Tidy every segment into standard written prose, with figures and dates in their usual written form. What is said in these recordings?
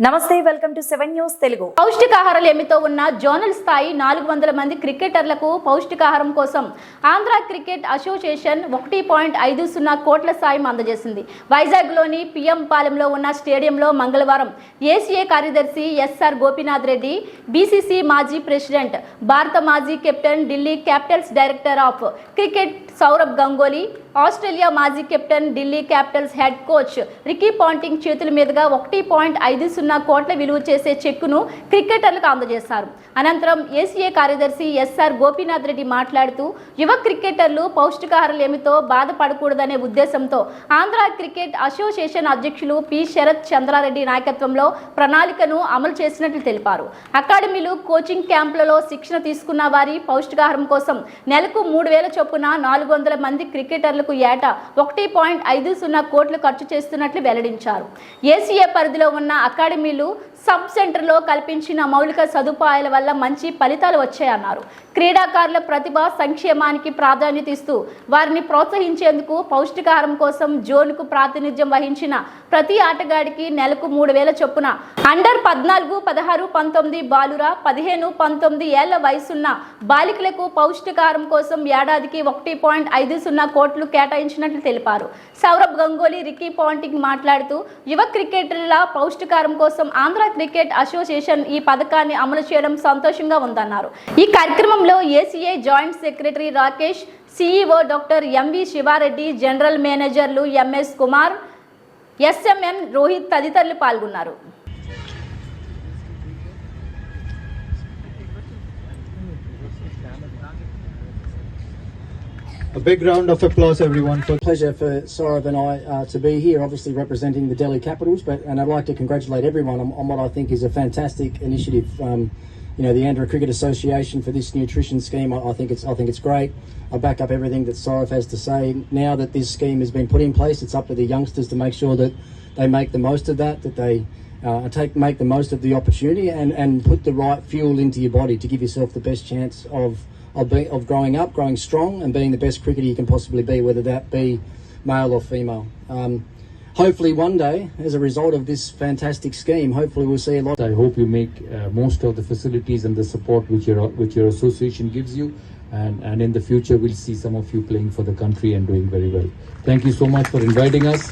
నమస్తే welcome to 7 news Telugu. పౌష్టికాహార లేమితో ఉన్న zonal స్థాయి 400 మంది క్రికెటర్లకు పౌష్టికాహారం కోసం ఆంధ్ర క్రికెట్ అసోసియేషన్ 1.50 కోట్ల సాయం అందజేసింది. వైజాగ్లోని పిఎం పాలెంలో ఉన్న స్టేడియంలో మంగళవారం ఏసీఏ కార్యదర్శి ఎస్ఆర్ గోపీనాథ్ రెడ్డి, బీసీసీ మాజీ ప్రెసిడెంట్, భారత మాజీ captain, Delhi Capitals director of cricket Sourav Ganguly, Australia మాజీ captain, Delhi Capitals head coach Ricky Ponting చేతుల మీదుగా 1.50 కోట్ల విలువ చేసే చెక్కును క్రికెటర్లకు అందజేశారు. అనంతరం ఏసీఏ కార్యదర్శి ఎస్ఆర్ గోపీనాథ్ రెడ్డి మాట్లాడుతూ, యువ క్రికెటర్లు పౌష్టికాహార లేమితో బాధపడకూడదనే ఉద్దేశంతో ఆంధ్ర క్రికెట్ అసోసియేషన్ అధ్యక్షులు పి శరత్ చంద్రారెడ్డి నాయకత్వంలో ప్రణాళికను అమలు చేసినట్లు తెలిపారు. అకాడమీలు, కోచింగ్ క్యాంపులలో శిక్షణ తీసుకున్న వారి పౌష్టికాహారం కోసం నెలకు 3,000 చొప్పున 400 మంది క్రికెటర్లకు ఏటా 1.50 కోట్లు ఖర్చు చేస్తున్నట్లు వెల్లడించారు. ఏసీఏ పరిధిలో ఉన్న అకాడమీలు, సబ్ సెంటర్లో కల్పించిన మౌలిక సదుపాయాల వల్ల మంచి ఫలితాలు వచ్చాయన్నారు. క్రీడాకారుల ప్రతిభ సంక్షేమానికి ప్రాధాన్యత ఇస్తూ వారిని ప్రోత్సహించేందుకు పౌష్టికాహారం కోసం జోన్కు ప్రాతినిధ్యం వహించిన ప్రతి ఆటగాడికి నెలకు 3,000 చొప్పున అండర్ 14, 16, 19 బాలుర, 15, 19 ఏళ్ల వయసున్న బాలికలకు పౌష్టికాహారం కోసం ఏడాదికి 1.50 కోట్లు కేటాయించినట్లు తెలిపారు. సౌరభ్ గంగూలీ, రికీ పాంటింగ్ మాట్లాడుతూ, యువ క్రికెటర్ల పౌష్టికాహారం కోసం ఆంధ్ర క్రికెట్ అసోసియేషన్ ఈ పథకాన్ని అమలు చేయడం సంతోషంగా ఉందన్నారు. ఈ కార్యక్రమంలో ACA joint secretary Rakesh, CEO doctor MV Sivareddy, general మేనేజర్లు ఎంఎస్ కుమార్, ఎస్ఎంఎన్ రోహిత్ తదితరులు పాల్గొన్నారు. A big round of applause, everyone. For pleasure for Saurav and I to be here, obviously representing the Delhi Capitals, and I'd like to congratulate everyone on what I think is a fantastic initiative. The Andhra Cricket Association for this nutrition scheme. I think it's great. I back up everything that Saurav has to say. Now that this scheme has been put in place, it's up to the youngsters to make sure that they make the most of that they make the most of the opportunity and put the right fuel into your body to give yourself the best chance of growing up, growing strong, and being the best cricketer you can possibly be, whether that be male or female. Hopefully one day, as a result of this fantastic scheme, hopefully we'll see a lot. I hope you make most of the facilities and the support which your association gives you, and in the future we'll see some of you playing for the country and doing very well. Thank you so much for inviting us.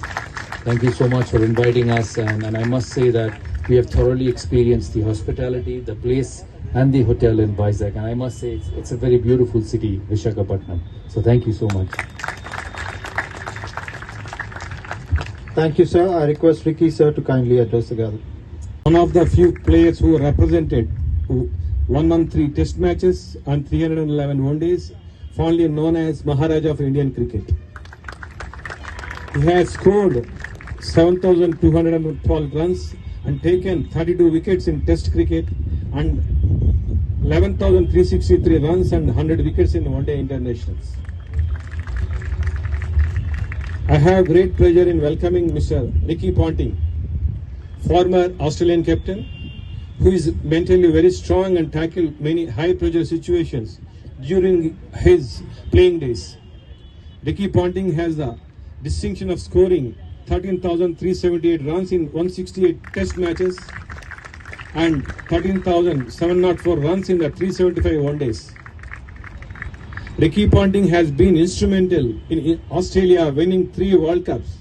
Thank you so much for inviting us, and I must say that we have thoroughly experienced the hospitality, the place, and the hotel in Vizag, and I must say it's a very beautiful city, Visakhapatnam. So thank you so much. thank you, sir. I request Ricky, sir, to kindly address the gathering. One of the few players who represented 113 test matches and 311 one-days, fondly known as Maharaja of Indian cricket. He has scored 7,212 runs and taken 32 wickets in test cricket and 11,363 runs and 100 wickets in one-day internationals. I have great pleasure in welcoming Mr. Ricky Ponting, former Australian captain, who is mentally very strong and tackled many high-pressure situations during his playing days. Ricky Ponting has the distinction of scoring 13,378 runs in 168 test matches and 13,704 runs in the 375 one-days. Ricky Ponting has been instrumental in Australia winning 3 World Cups,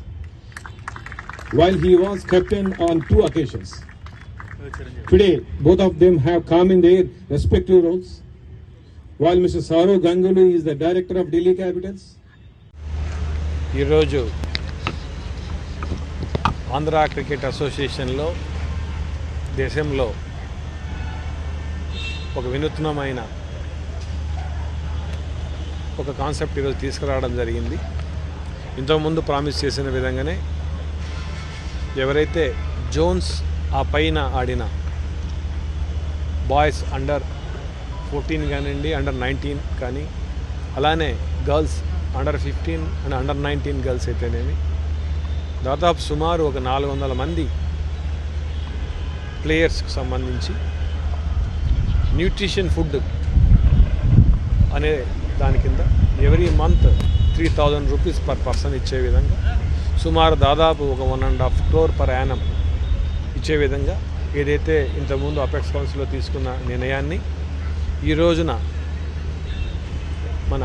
while he was captain on 2 occasions. Today, both of them have come in their respective roles, while Mr. Saurav Ganguly is the director of Delhi Capitals. ఈరోజు Andhra cricket అసోసియేషన్లో దేశంలో ఒక వినూత్నమైన ఒక concept ఈరోజు తీసుకురావడం జరిగింది. ఇంతకుముందు ప్రామిస్ చేసిన విధంగానే ఎవరైతే జోన్స్ ఆ పైన ఆడిన బాయ్స్ అండర్ 14 కానివ్వండి, అండర్ 19 కానీ, అలానే girls under 15 and under 19 girls అయితేనేమి, దాదాపు సుమారు ఒక 400 మంది ప్లేయర్స్కి సంబంధించి న్యూట్రిషన్ ఫుడ్ అనే దాని కింద every month 3,000 rupees per person ఇచ్చే విధంగా సుమారు దాదాపు ఒక 1.5 crore per annum ఇచ్చే విధంగా ఏదైతే ఇంతకుముందు అపెక్స్ కౌన్సిల్లో తీసుకున్న నిర్ణయాన్ని ఈ రోజున మన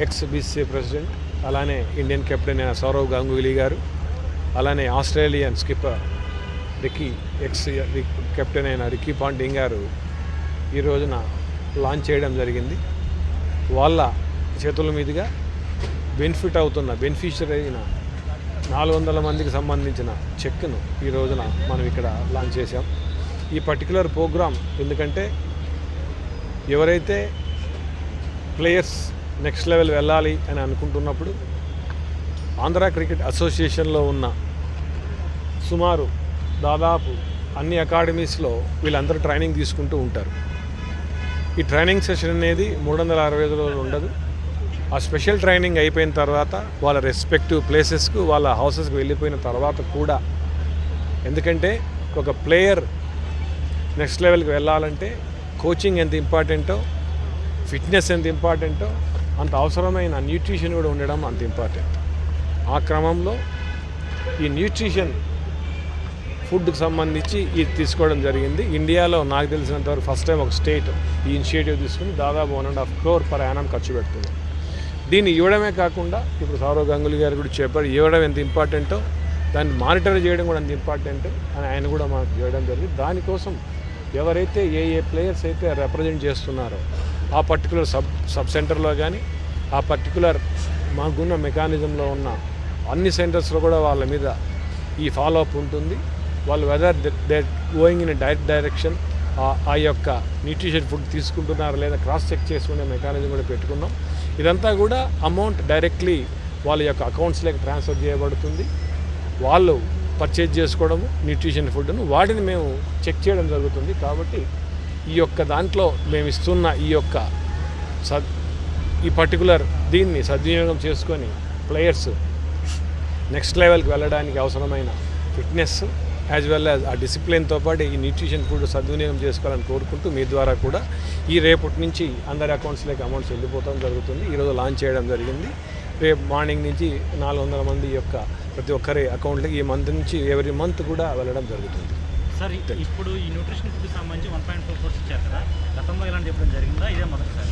ఎక్స్ బీసీసీ ప్రెసిడెంట్, అలానే ఇండియన్ కెప్టెన్ అయిన సౌరవ్ గంగూలీ గారు, అలానే ఆస్ట్రేలియన్ స్కిప్పర్ ఎక్స్ కెప్టెన్ అయిన రికీ పాంటింగ్ గారు ఈ రోజున లాంచ్ చేయడం జరిగింది. వాళ్ళ చేతుల మీదుగా బెనిఫిషరీ అయిన 400 మందికి సంబంధించిన చెక్ను ఈ రోజున మనం ఇక్కడ లాంచ్ చేశాం. ఈ పర్టికులర్ ప్రోగ్రామ్ ఎందుకంటే ఎవరైతే ప్లేయర్స్ నెక్స్ట్ లెవెల్ వెళ్ళాలి అని అనుకుంటున్నప్పుడు ఆంధ్ర క్రికెట్ అసోసియేషన్లో ఉన్న సుమారు దాదాపు అన్ని అకాడమీస్లో వీళ్ళందరూ ట్రైనింగ్ తీసుకుంటూ ఉంటారు. ఈ ట్రైనింగ్ సెషన్ అనేది 365 రోజులు ఉండదు. ఆ స్పెషల్ ట్రైనింగ్ అయిపోయిన తర్వాత వాళ్ళ రెస్పెక్టివ్ ప్లేసెస్కు వాళ్ళ హౌసెస్కి వెళ్ళిపోయిన తర్వాత కూడా, ఎందుకంటే ఒక ప్లేయర్ నెక్స్ట్ లెవెల్కి వెళ్ళాలంటే కోచింగ్ ఎంత ఇంపార్టెంటో, ఫిట్నెస్ ఎంత ఇంపార్టెంటో, అంత అవసరమైన న్యూట్రిషన్ కూడా ఉండడం అంత ఇంపార్టెంట్. ఆ క్రమంలో ఈ న్యూట్రిషన్ ఫుడ్కి సంబంధించి ఇది తీసుకోవడం జరిగింది. ఇండియాలో నాకు తెలిసినంతవరకు ఫస్ట్ టైం ఒక స్టేట్ ఈ ఇనిషియేటివ్ తీసుకుని దాదాపు 1.5 crore per annum ఖర్చు పెడుతుంది. దీన్ని ఇవ్వడమే కాకుండా ఇప్పుడు సౌరవ్ గంగూలీ గారు కూడా చెప్పారు, ఇవ్వడం ఎంత ఇంపార్టెంటో దాన్ని మానిటర్ చేయడం కూడా అంత ఇంపార్టెంట్ అని ఆయన కూడా మాకు చేయడం జరిగింది. దానికోసం ఎవరైతే ఏ ప్లేయర్స్ అయితే రిప్రజెంట్ చేస్తున్నారో ఆ పర్టికులర్ సబ్ సెంటర్లో కానీ ఆ పర్టికులర్ మాకున్న మెకానిజంలో ఉన్న అన్ని సెంటర్స్లో కూడా వాళ్ళ మీద ఈ ఫాలోఅప్ ఉంటుంది. వాళ్ళు whether they going in direction ఆ యొక్క న్యూట్రిషన్ ఫుడ్ తీసుకుంటున్నారా లేదా క్రాస్ చెక్ చేసుకునే మెకానిజం కూడా పెట్టుకున్నాం. ఇదంతా కూడా అమౌంట్ డైరెక్ట్లీ వాళ్ళ యొక్క అకౌంట్స్లోకి ట్రాన్స్ఫర్ చేయబడుతుంది. వాళ్ళు పర్చేజ్ చేసుకోవడము న్యూట్రిషన్ ఫుడ్ను వాటిని మేము చెక్ చేయడం జరుగుతుంది. కాబట్టి ఈ యొక్క దాంట్లో మేము ఇస్తున్న ఈ పర్టికులర్ దీన్ని సద్వినియోగం చేసుకొని ప్లేయర్స్ నెక్స్ట్ లెవెల్కి వెళ్ళడానికి అవసరమైన ఫిట్నెస్ యాజ్ వెల్ యాజ్ ఆ డిసిప్లిన్తో పాటు ఈ న్యూట్రిషన్ ఫుడ్ సద్వినియోగం చేసుకోవాలని కోరుకుంటూ మీ ద్వారా కూడా ఈ రేపటి నుంచి అందరి అకౌంట్స్లోకి అమౌంట్స్ వెళ్ళిపోవడం జరుగుతుంది. ఈరోజు లాంచ్ చేయడం జరిగింది. రేపు మార్నింగ్ నుంచి 400 మంది యొక్క ప్రతి ఒక్కరి అకౌంట్లకి ఈ మంత్ నుంచి ఎవ్రీ మంత్ కూడా వెళ్ళడం జరుగుతుంది. సార్, ఇప్పుడు ఈ న్యూట్రిషన్ ఫుడ్కి సంబంధించి 1.4 crores ఇచ్చారు కదా, గతంలో ఇలాంటి చెప్పడం జరిగిందా? ఇదే మొదటిసారి?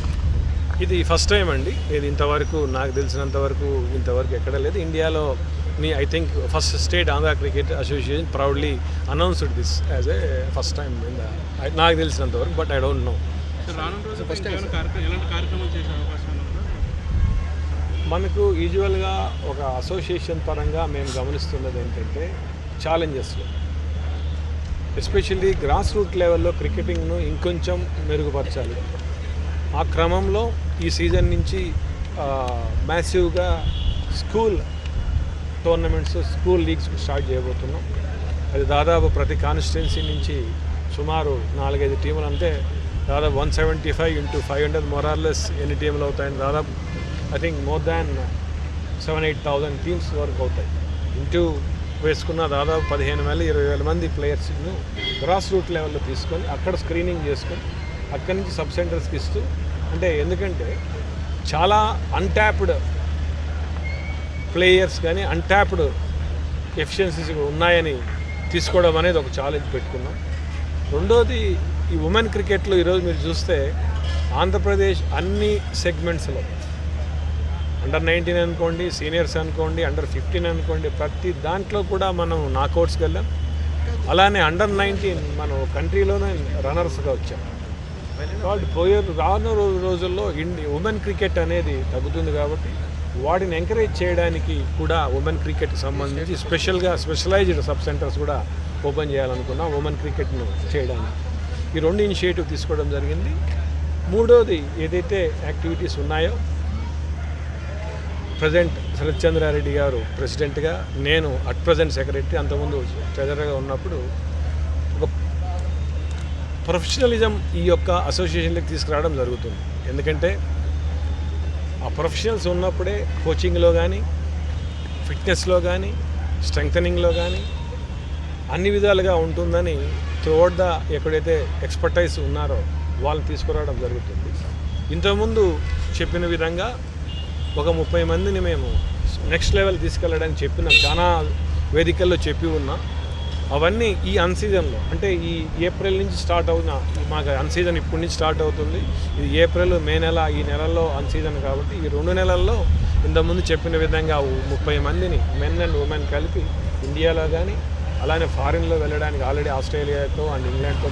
ఇది ఫస్ట్ టైం అండి. ఇది ఇంతవరకు నాకు తెలిసినంతవరకు ఎక్కడ లేదు. ఇండియాలో I think first state Andhra cricket association proudly announced this as a first time నాకు తెలిసినంతవరకు, బట్ ఐ డోంట్ నో. మనకు యూజువల్గా ఒక అసోసియేషన్ పరంగా మేము గమనిస్తున్నది ఏంటంటే ఛాలెంజెస్లో ఎస్పెషల్లీ గ్రాస్ రూట్ లెవెల్లో క్రికెటింగ్ను ఇంకొంచెం మెరుగుపరచాలి. ఆ క్రమంలో ఈ సీజన్ నుంచి మ్యాసివ్గా school tournaments, school leagues start చేయబోతున్నాం. అది దాదాపు ప్రతి కాన్స్టిట్యున్సీ నుంచి సుమారు 4-5 టీములు, అంటే దాదాపు 175 into 500 మొరార్లెస్ ఎన్ని టీములు అవుతాయని దాదాపు I think more than 7,000-8,000 teams వరకు అవుతాయి. ఇంటూ వేసుకున్న దాదాపు 15,000-20,000 మంది ప్లేయర్స్ను గ్రాస్ రూట్ లెవెల్లో తీసుకొని అక్కడ స్క్రీనింగ్ చేసుకొని అక్కడి నుంచి సబ్ సెంటర్స్కి ఇస్తూ, అంటే ఎందుకంటే చాలా అన్ట్యాప్డ్ ప్లేయర్స్ కానీ అన్ట్యాప్డ్ ఎఫిషియన్సీస్ ఉన్నాయని తీసుకోవడం అనేది ఒక ఛాలెంజ్ పెట్టుకున్నాం. రెండోది, ఈ ఉమెన్ క్రికెట్లో ఈరోజు మీరు చూస్తే ఆంధ్రప్రదేశ్ అన్ని సెగ్మెంట్స్లో అండర్ 19 అనుకోండి, సీనియర్స్ అనుకోండి, అండర్ 15 అనుకోండి, ప్రతి దాంట్లో కూడా మనం నాకౌట్స్కి వెళ్ళాం. అలానే అండర్ 19 మనం కంట్రీలోనే రన్నర్స్గా వచ్చాం. కాబట్టి రానున్న రోజుల్లో ఉమెన్ క్రికెట్ అనేది తగ్గుతుంది. కాబట్టి వాటిని ఎంకరేజ్ చేయడానికి కూడా ఉమెన్ క్రికెట్కి సంబంధించి స్పెషలైజ్డ్ సబ్ సెంటర్స్ కూడా ఓపెన్ చేయాలనుకున్నాం ఉమెన్ క్రికెట్ను చేయడానికి. ఈ 2 ఇనిషియేటివ్ తీసుకోవడం జరిగింది. మూడోది, ఏదైతే యాక్టివిటీస్ ఉన్నాయో ప్రజెంట్ శరత్ చంద్రారెడ్డి గారు ప్రెసిడెంట్గా, నేను అట్ ప్రజెంట్ సెక్రటరీ, అంతకుముందు ట్రెజరర్గా ఉన్నప్పుడు ఒక ప్రొఫెషనలిజం ఈ యొక్క అసోసియేషన్కి తీసుకురావడం జరుగుతుంది. ఎందుకంటే ఆ ప్రొఫెషనల్స్ ఉన్నప్పుడే కోచింగ్లో కానీ, ఫిట్నెస్లో కానీ, స్ట్రెంగ్థనింగ్లో కానీ అన్ని విధాలుగా ఉంటుందని త్రూఅవుట్ ద ఎక్కడైతే ఎక్స్పర్టైజ్ ఉన్నారో వాళ్ళని తీసుకురావడం జరుగుతుంది. ఇంతకుముందు చెప్పిన విధంగా ఒక 30 మందిని మేము నెక్స్ట్ లెవెల్ తీసుకెళ్ళడానికి చాలా వేదికల్లో చెప్పి ఉన్నా. అవన్నీ ఈ అన్సీజన్లో అంటే ఈ ఏప్రిల్ నుంచి స్టార్ట్ అవుతున్న మాకు అన్సీజన్ ఇప్పటి నుంచి స్టార్ట్ అవుతుంది. ఇది ఏప్రిల్ మే నెల ఈ నెలల్లో అన్సీజన్ కాబట్టి ఈ 2 నెలల్లో ఇంతకుముందు చెప్పిన విధంగా 30 మందిని మెన్ అండ్ ఉమెన్ కలిపి ఇండియాలో కానీ అలానే ఫారిన్లో వెళ్ళడానికి ఆల్రెడీ ఆస్ట్రేలియాతో అండ్ ఇంగ్లాండ్తో